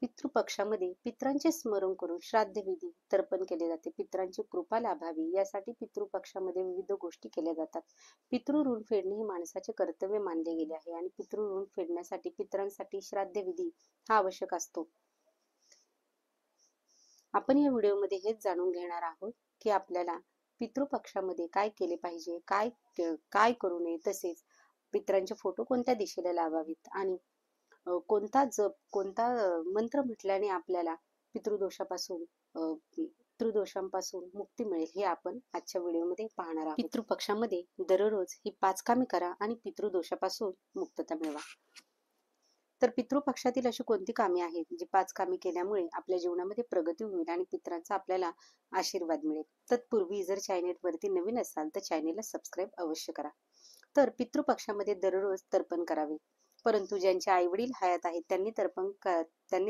पितृपक्षामध्ये पितरांचे स्मरण करून श्राद्धविधी तर्पण केले जाते. पितरांची कृपा लाभावी यासाठी पितृपक्षामध्ये विविध गोष्टी केल्या जातात. पितृऋण फेडणे हे माणसाचे कर्तव्य मानले गेले आहे आणि पितृऋण फेडण्यासाठी पितरांसाठी श्राद्धविधी हा आवश्यक असतो. आपण या व्हिडिओमध्ये हेच जाणून घेणार आहोत की आपल्याला पितृपक्षामध्ये काय केले पाहिजे, काय करू नये, तसेच पितरांचे फोटो कोणत्या दिशेला लावावेत आणि कोणता जप, कोणता मंत्र म्हटल्याने आपल्याला पितृदोषांपासून मुक्ती मिळेल हे आपण आजच्या व्हिडिओमध्ये पाहणार आहोत. पितृपक्षामध्ये दररोज ही 5 कामे करा आणि पितृदोषापासून मुक्तता मिळवा. तर पितृपक्षातील अशी कोणती कामे आहेत जी 5 कामे केल्यामुळे आपल्या जीवनामध्ये प्रगती होईल आणि पितरांचा आपल्याला आशीर्वाद मिळेल. तत्पूर्वी जर चॅनेलवरती नवीन असाल तर चॅनेलला सबस्क्राईब अवश्य करा. तर पितृपक्षामध्ये दररोज तर्पण करावे, परंतु ज्यांचे आई वडील हयात आहेत त्यांनी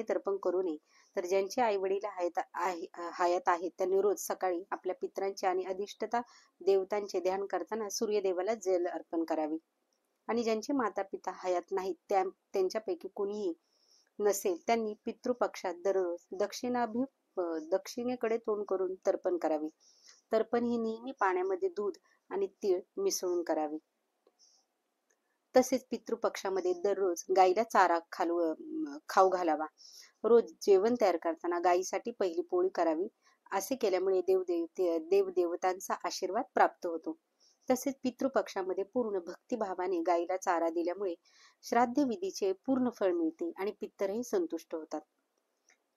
तर्पण करू नये. तर ज्यांचे आई वडील हयात आहेत त्यांनी रोज सकाळी आपल्या पितरांचे आणि अधिष्ठता देवतांचे ध्यान करताना सूर्यदेवाला जल अर्पण करावे. आणि ज्यांचे माता पिता हयात नाहीत त्यांच्यापैकी कोणीही नसेल त्यांनी पितृपक्षात दररोज दक्षिणेकडे तोंड करून तर्पण करावे. तर्पण ही नेहमी पाण्यामध्ये दूध आणि तीळ मिसळून करावे. तसेच पितृपक्षामध्ये दररोज गाईला चारा खाऊ घालावा. रोज जेवण तयार करताना गायीसाठी पहिली पोळी करावी. असे केल्यामुळे देवदेवतांचा आशीर्वाद प्राप्त होतो. तसेच पितृपक्षामध्ये पूर्ण भक्तिभावाने गायीला चारा दिल्यामुळे श्राद्ध विधीचे पूर्ण फळ मिळते आणि पितरही संतुष्ट होतात.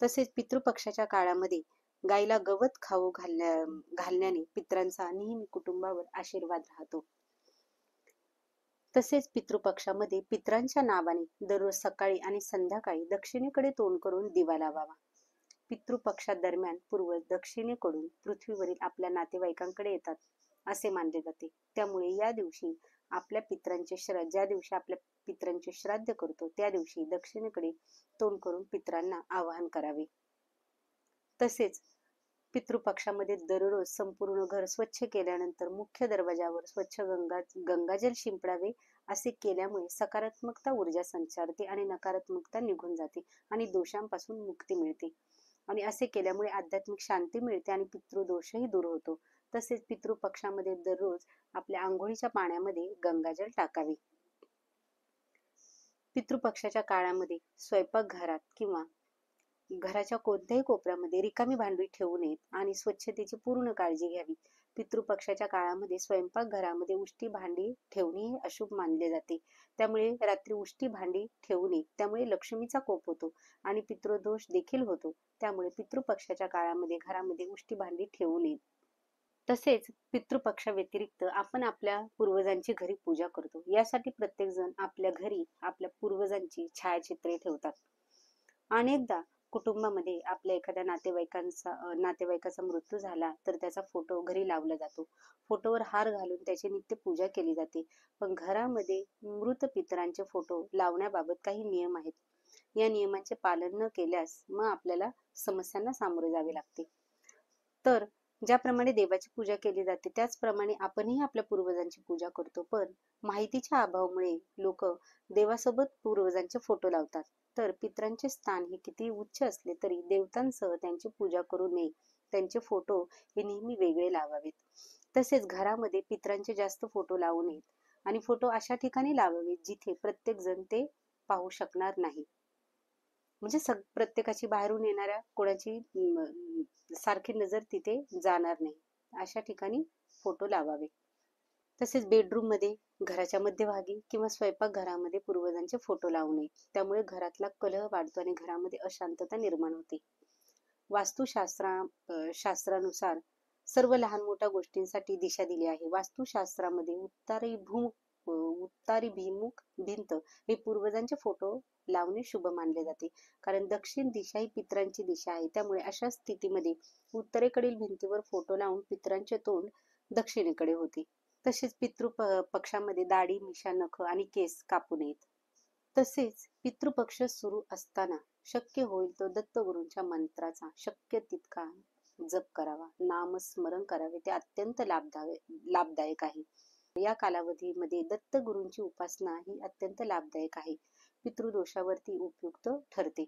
तसेच पितृपक्षाच्या काळामध्ये गायीला गवत खाऊ घालण्याने पितरांचा नेहमी कुटुंबावर आशीर्वाद राहतो. तसेच पितृपक्षामध्ये पितरांच्या नावाने दररोज सकाळी आणि संध्याकाळी दक्षिणेकडे तोंड करून दिवा लावावा. पितृपक्षादरम्यान पूर्वज दक्षिणेकडून पृथ्वीवरील आपल्या नातेवाईकांकडे येतात असे मानले जाते. त्यामुळे ज्या दिवशी आपल्या पितरांचे श्राद्ध करतो त्या दिवशी दक्षिणेकडे तोंड करून पितरांना आवाहन करावे. तसेच पितृपक्षामध्ये दररोज संपूर्ण घर स्वच्छ केल्यानंतर मुख्य दरवाजावर स्वच्छ गंगाजल शिंपडावे. असे केल्यामुळे सकारात्मकता ऊर्जा संचारते आणि नकारात्मकता निघून जाते आणि दोषांपासून मुक्ती मिळते. आणि असे केल्यामुळे आध्यात्मिक शांती मिळते आणि पितृदोषही दूर होतो. तसेच पितृपक्षामध्ये दररोज आपल्या आंघोळीच्या पाण्यामध्ये गंगाजल टाकावे. पितृपक्षाच्या काळामध्ये स्वयंपाकघरात किंवा घराच्या कोणत्याही कोपऱ्यामध्ये रिकामी भांडी ठेवू नयेत आणि स्वच्छतेची पूर्ण काळजी घ्यावी. पितृपक्षाच्या काळामध्ये स्वयंपाकघरामध्ये उष्टी भांडी ठेवणे हे अशुभ मानले जाते. त्यामुळे रात्री उष्टी भांडी ठेवू नये. त्यामुळे लक्ष्मीचा कोप होतो आणि पितृदोष देखील होतो. त्यामुळे पितृपक्षाच्या काळामध्ये घरामध्ये उष्टी भांडी ठेवू नयेत. तसेच पितृपक्षा व्यतिरिक्त आपण आपल्या पूर्वजांची घरी पूजा करतो. यासाठी प्रत्येक जण आपल्या घरी आपल्या पूर्वजांची छायाचित्रे ठेवतात. अनेकदा कुटुंबामध्ये आपल्या एखाद्या नातेवाईकाचा मृत्यू झाला तर त्याचा फोटो घरी लावला जातो. फोटोवर हार घालून त्याची नित्य पूजा केली जाते. पण घरामध्ये मृत पितरांचे फोटो लावण्याबाबत काही नियम आहेत. या नियमांचे पालन न केल्यास मग आपल्याला समस्यांना सामोरे जावे लागते. तर ज्याप्रमाणे देवाची पूजा केली जाते त्याचप्रमाणे आपणही आपल्या पूर्वजांची पूजा करतो. पण माहितीच्या अभावामुळे लोक देवासोबत पूर्वजांचे फोटो लावतात. तर पितरांचे स्थान हे किती उच्च असले तरी देवतांसह त्यांची पूजा करू नये. त्यांचे फोटो हे नेहमी वेगळे लावावेत. तसेच घरामध्ये पितरांचे जास्त फोटो लावू नयेत आणि फोटो अशा ठिकाणी लावावेत जिथे प्रत्येक जण ते पाहू शकणार नाही. म्हणजे प्रत्येकाची बाहेरून येणाऱ्या कोणाची सारखी नजर तिथे जाणार नाही. अशा ठिकाणी फोटो लावावे. तसेच बेडरूम मध्ये, घराच्या मध्यभागी किंवा स्वयंपाकघरामध्ये पूर्वजांचे फोटो लावू नये. त्यामुळे घरातला कलह वाढतो आणि घरामध्ये अशांतता निर्माण होते. शास्त्रानुसार सर्व लहान मोठ्या गोष्टींसाठी दिशा दिली आहे. वास्तुशास्त्रामध्ये उत्तराभिमुख भिंत हे पूर्वजांचे फोटो लावणे शुभ मानले जाते. कारण दक्षिण दिशा ही पितरांची दिशा आहे. त्यामुळे अशा स्थितीमध्ये उत्तरेकडील भिंतीवर फोटो लावून पितरांचे तोंड दक्षिणेकडे होते. तसेच पितृपक्षामध्ये दाढी, मिशा, नख आणि केस कापू नयेत. तसेच पितृपक्ष सुरू असताना शक्य होईल तो दत्तगुरूंच्या मंत्राचा शक्य तितका जप करावा, नामस्मरण करावे. ते अत्यंत लाभदायक आहे. या कालावधीमध्ये दत्तगुरूंची उपासना ही अत्यंत लाभदायक आहे. पितृदोषावरती उपयुक्त ठरते.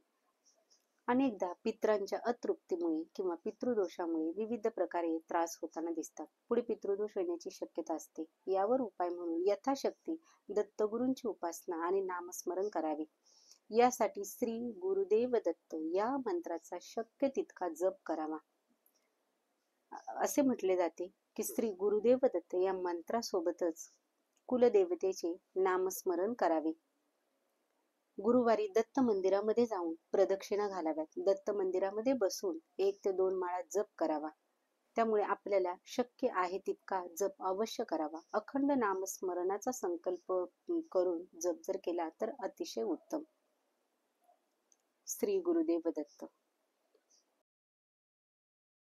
अनेकदा पितरांच्या अतृप्तीमुळे किंवा पितृदोषामुळे विविध प्रकारे त्रास होताना दिसतात. पुढे पितृदोष येण्याची शक्यता असते. यावर उपाय म्हणून यथाशक्ती दत्तगुरूंची उपासना आणि नामस्मरण करावे. यासाठी श्री गुरुदेव दत्त या मंत्राचा शक्य तितका जप करावा. असे म्हटले जाते की श्री गुरुदेव दत्त या मंत्रासोबतच कुलदेवतेचे नामस्मरण करावे. गुरुवारी दत्त मंदिरामध्ये जाऊन प्रदक्षिणा घालाव्यात. दत्त मंदिरामध्ये बसून 1 ते 2 माळा जप करावा. त्यामुळे आपल्याला शक्य आहे तितका जप अवश्य करावा. अखंड नामस्मरणाचा संकल्प करून जप जर केला तर अतिशय उत्तम. श्री गुरुदेव दत्त.